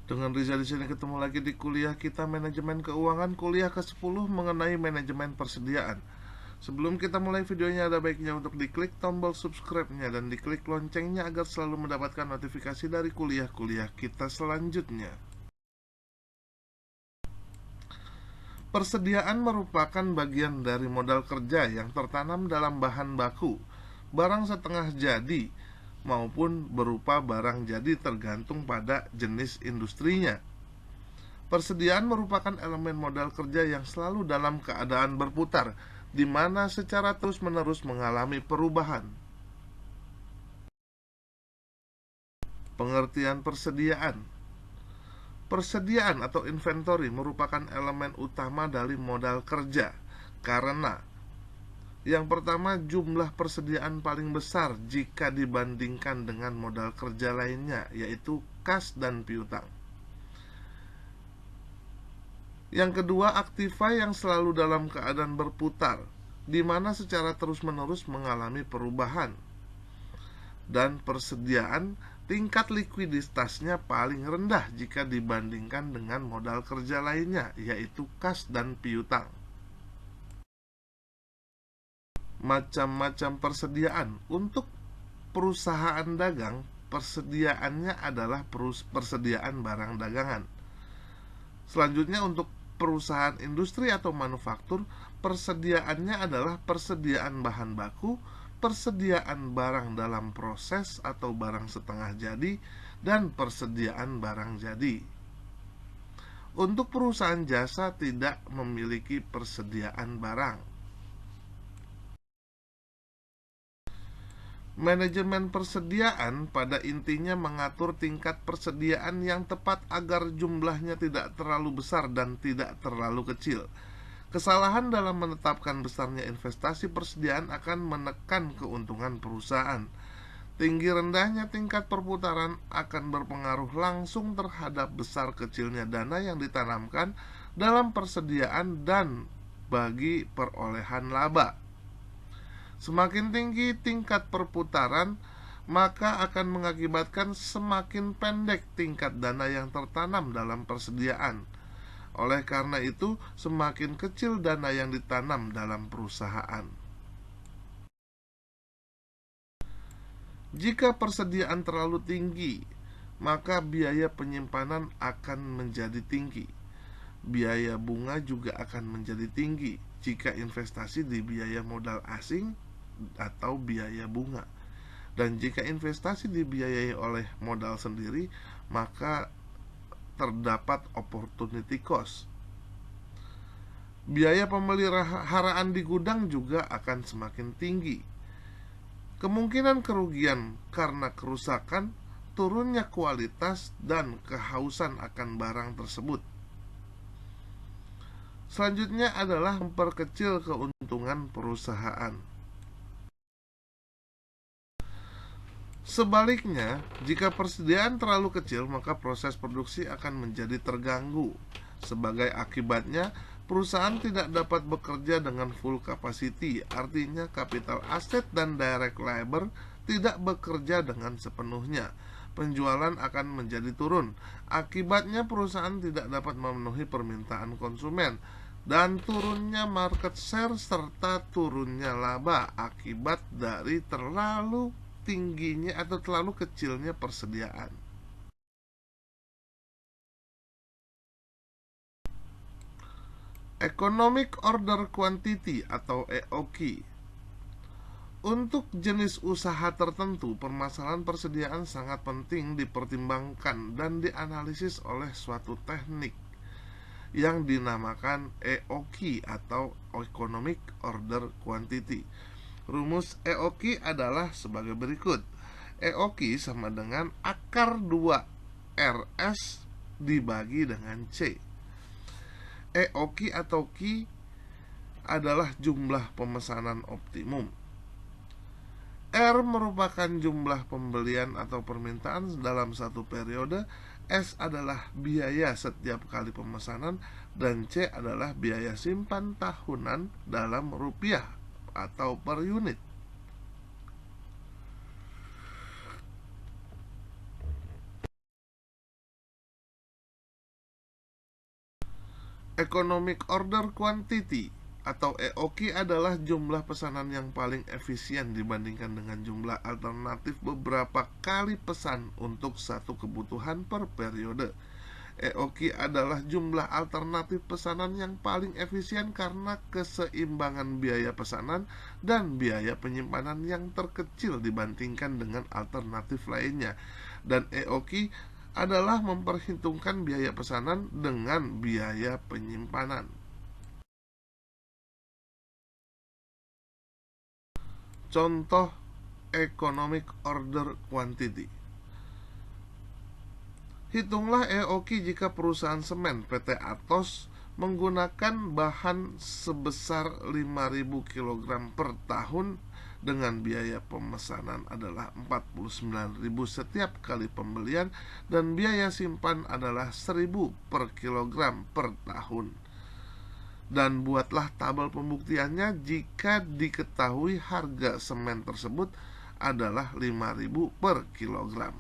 Dengan Riza di sini ketemu lagi di kuliah kita manajemen keuangan kuliah ke-10 mengenai manajemen persediaan. Sebelum kita mulai videonya ada baiknya untuk diklik tombol subscribe-nya dan diklik loncengnya agar selalu mendapatkan notifikasi dari kuliah-kuliah kita selanjutnya. Persediaan merupakan bagian dari modal kerja yang tertanam dalam bahan baku, barang setengah jadi, maupun berupa barang jadi tergantung pada jenis industrinya. Persediaan merupakan elemen modal kerja yang selalu dalam keadaan berputar, di mana secara terus-menerus mengalami perubahan. Pengertian persediaan. Persediaan atau inventory merupakan elemen utama dari modal kerja, karena yang pertama, jumlah persediaan paling besar jika dibandingkan dengan modal kerja lainnya, yaitu kas dan piutang. Yang kedua, aktiva yang selalu dalam keadaan berputar, di mana secara terus-menerus mengalami perubahan. Dan persediaan, tingkat likuiditasnya paling rendah jika dibandingkan dengan modal kerja lainnya, yaitu kas dan piutang. Macam-macam persediaan. Untuk perusahaan dagang, persediaannya adalah persediaan barang dagangan. Selanjutnya, untuk perusahaan industri atau manufaktur, persediaannya adalah persediaan bahan baku, persediaan barang dalam proses atau barang setengah jadi, dan persediaan barang jadi. Untuk perusahaan jasa tidak memiliki persediaan barang. Manajemen persediaan pada intinya mengatur tingkat persediaan yang tepat agar jumlahnya tidak terlalu besar dan tidak terlalu kecil. Kesalahan dalam menetapkan besarnya investasi persediaan akan menekan keuntungan perusahaan. Tinggi rendahnya tingkat perputaran akan berpengaruh langsung terhadap besar kecilnya dana yang ditanamkan dalam persediaan dan bagi perolehan laba. Semakin tinggi tingkat perputaran, maka akan mengakibatkan semakin pendek tingkat dana yang tertanam dalam persediaan. Oleh karena itu, semakin kecil dana yang ditanam dalam perusahaan. Jika persediaan terlalu tinggi, maka biaya penyimpanan akan menjadi tinggi. Biaya bunga juga akan menjadi tinggi jika investasi di biaya modal asing atau biaya bunga. Dan jika investasi dibiayai oleh modal sendiri, maka terdapat opportunity cost. Biaya pemeliharaan di gudang juga akan semakin tinggi. Kemungkinan kerugian karena kerusakan, turunnya kualitas, dan kehausan akan barang tersebut. Selanjutnya adalah memperkecil keuntungan perusahaan. Sebaliknya, jika persediaan terlalu kecil, maka proses produksi akan menjadi terganggu. Sebagai akibatnya, perusahaan tidak dapat bekerja dengan full capacity, artinya kapital aset dan direct labor tidak bekerja dengan sepenuhnya. Penjualan akan menjadi turun. Akibatnya perusahaan tidak dapat memenuhi permintaan konsumen dan turunnya market share serta turunnya laba akibat dari terlalu tingginya atau terlalu kecilnya persediaan. Economic Order Quantity atau EOQ. Untuk jenis usaha tertentu, permasalahan persediaan sangat penting dipertimbangkan dan dianalisis oleh suatu teknik yang dinamakan EOQ atau Economic Order Quantity. Rumus EOQ adalah sebagai berikut. EOQ sama dengan akar 2RS dibagi dengan C. EOQ atau Q adalah jumlah pemesanan optimum. R merupakan jumlah pembelian atau permintaan dalam satu periode. S adalah biaya setiap kali pemesanan. Dan C adalah biaya simpan tahunan dalam rupiah atau per unit. Economic Order Quantity atau EOQ adalah jumlah pesanan yang paling efisien dibandingkan dengan jumlah alternatif beberapa kali pesan untuk satu kebutuhan per periode. EOQ adalah jumlah alternatif pesanan yang paling efisien karena keseimbangan biaya pesanan dan biaya penyimpanan yang terkecil dibandingkan dengan alternatif lainnya. Dan EOQ adalah memperhitungkan biaya pesanan dengan biaya penyimpanan. Contoh Economic Order Quantity. Hitunglah EOQ jika perusahaan semen PT Atos menggunakan bahan sebesar 5.000 kg per tahun dengan biaya pemesanan adalah 49.000 setiap kali pembelian dan biaya simpan adalah 1.000 per kilogram per tahun. Dan buatlah tabel pembuktiannya jika diketahui harga semen tersebut adalah 5.000 per kilogram.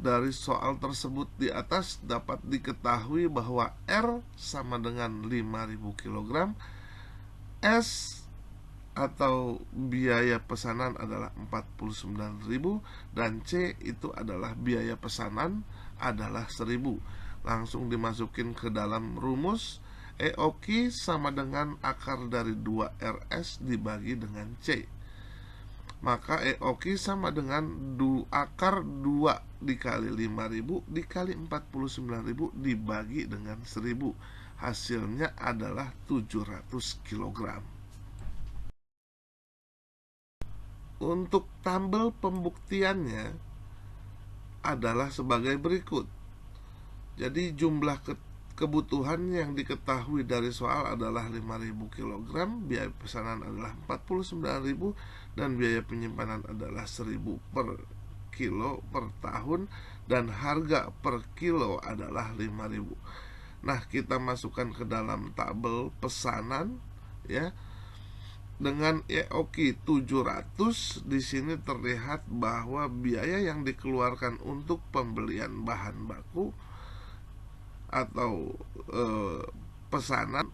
Dari soal tersebut di atas dapat diketahui bahwa R sama dengan 5.000 kg, S atau biaya pesanan adalah 49.000 dan C itu adalah biaya pesanan adalah 1.000. Langsung dimasukin ke dalam rumus. EOQ sama dengan akar dari 2RS dibagi dengan C. Maka EOQ sama dengan akar 2 dikali 5.000 dikali 49.000 dibagi dengan 1.000. Hasilnya adalah 700 kg. Untuk tabel pembuktiannya adalah sebagai berikut. Jadi jumlah kebutuhan yang diketahui dari soal adalah 5.000 kg, biaya pesanan adalah 49.000 dan biaya penyimpanan adalah 1.000 per kilo per tahun dan harga per kilo adalah 5.000. Nah, kita masukkan ke dalam tabel pesanan ya. Dengan EOQ 700 di sini terlihat bahwa biaya yang dikeluarkan untuk pembelian bahan baku atau pesanan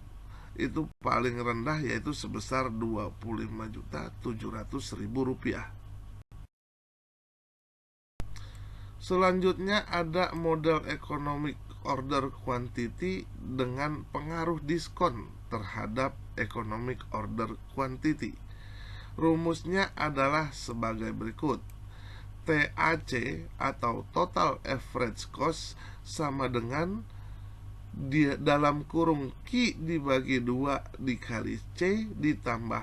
itu paling rendah yaitu sebesar Rp25.700.000. Selanjutnya ada model Economic Order Quantity dengan pengaruh diskon terhadap Economic Order Quantity. Rumusnya adalah sebagai berikut. TAC atau Total Average Cost sama dengan dalam kurung Q dibagi 2 dikali C ditambah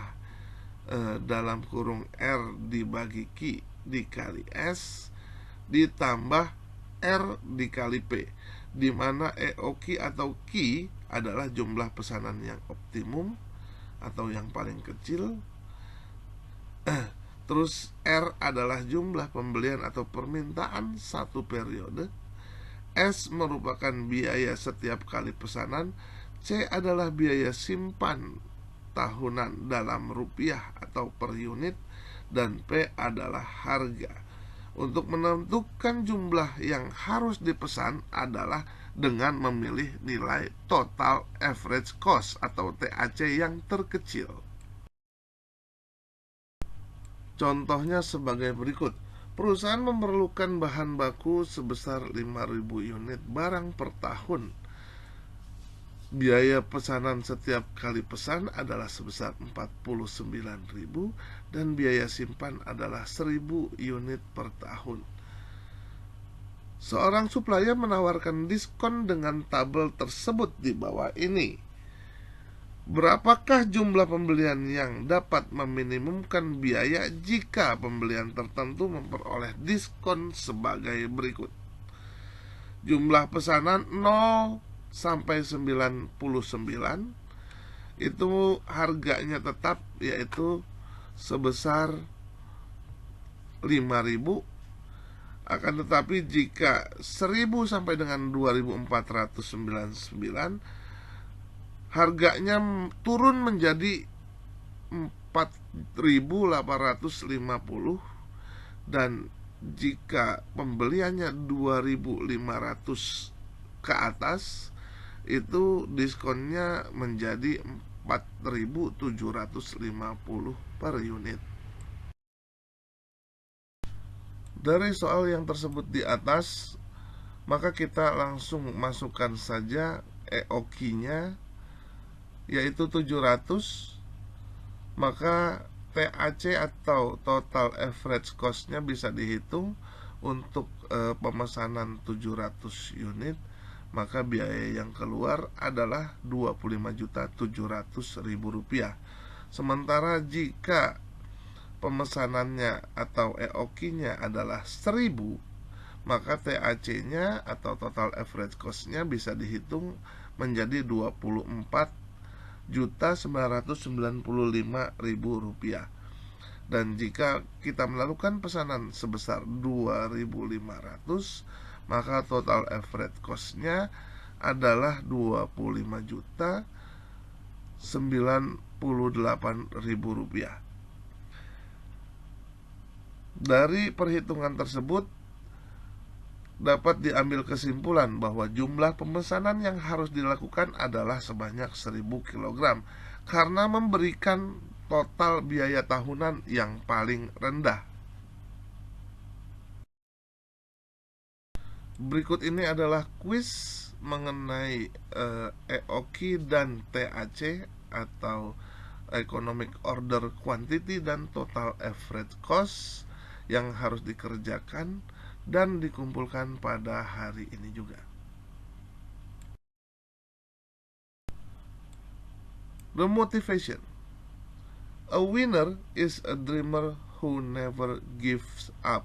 dalam kurung R dibagi Q dikali S ditambah R dikali P, di mana EOQ atau Q adalah jumlah pesanan yang optimum atau yang paling kecil. Terus R adalah jumlah pembelian atau permintaan satu periode. S merupakan biaya setiap kali pesanan. C adalah biaya simpan tahunan dalam rupiah atau per unit. Dan P adalah harga. Untuk menentukan jumlah yang harus dipesan adalah dengan memilih nilai Total Average Cost atau TAC yang terkecil. Contohnya sebagai berikut. Perusahaan memerlukan bahan baku sebesar 5.000 unit barang per tahun. Biaya pesanan setiap kali pesan adalah sebesar 49.000 dan biaya simpan adalah 1.000 unit per tahun. Seorang supplier menawarkan diskon dengan tabel tersebut di bawah ini. Berapakah jumlah pembelian yang dapat meminimumkan biaya jika pembelian tertentu memperoleh diskon sebagai berikut. Jumlah pesanan 0 sampai 99 itu harganya tetap yaitu sebesar 5.000. Akan tetapi jika 1.000 sampai dengan 2.499 harganya turun menjadi 4.850 dan Jika pembeliannya 2.500 ke atas, itu diskonnya menjadi 4.750 per unit. Dari soal yang tersebut di atas, maka kita langsung masukkan saja EOQ-nya, yaitu 700. Maka TAC atau total average cost-nya bisa dihitung untuk pemesanan 700 unit, maka biaya yang keluar adalah Rp25.700.000. Sementara jika pemesanannya atau EOQ-nya adalah 1.000, maka TAC-nya atau total average cost-nya bisa dihitung menjadi Rp24.995.000. Dan jika kita melakukan pesanan sebesar 2.500, maka total average cost-nya adalah Rp25.098.000. Dari perhitungan tersebut dapat diambil kesimpulan bahwa jumlah pemesanan yang harus dilakukan adalah sebanyak 1.000 kg karena memberikan total biaya tahunan yang paling rendah. Berikut ini adalah kuis mengenai EOQ dan TAC atau Economic Order Quantity dan Total Average Cost yang harus dikerjakan dan dikumpulkan pada hari ini juga. The motivation. A winner is a dreamer who never gives up.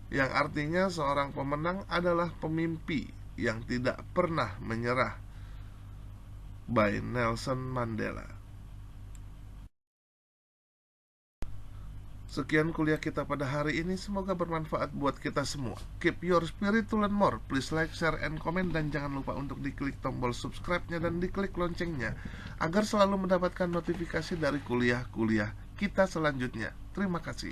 Yang artinya seorang pemenang adalah pemimpi yang tidak pernah menyerah. By Nelson Mandela. Sekian kuliah kita pada hari ini, semoga bermanfaat buat kita semua. Keep your spirit to learn more. Please like, share, and comment. Dan jangan lupa untuk diklik tombol subscribe-nya dan diklik loncengnya agar selalu mendapatkan notifikasi dari kuliah-kuliah kita selanjutnya. Terima kasih.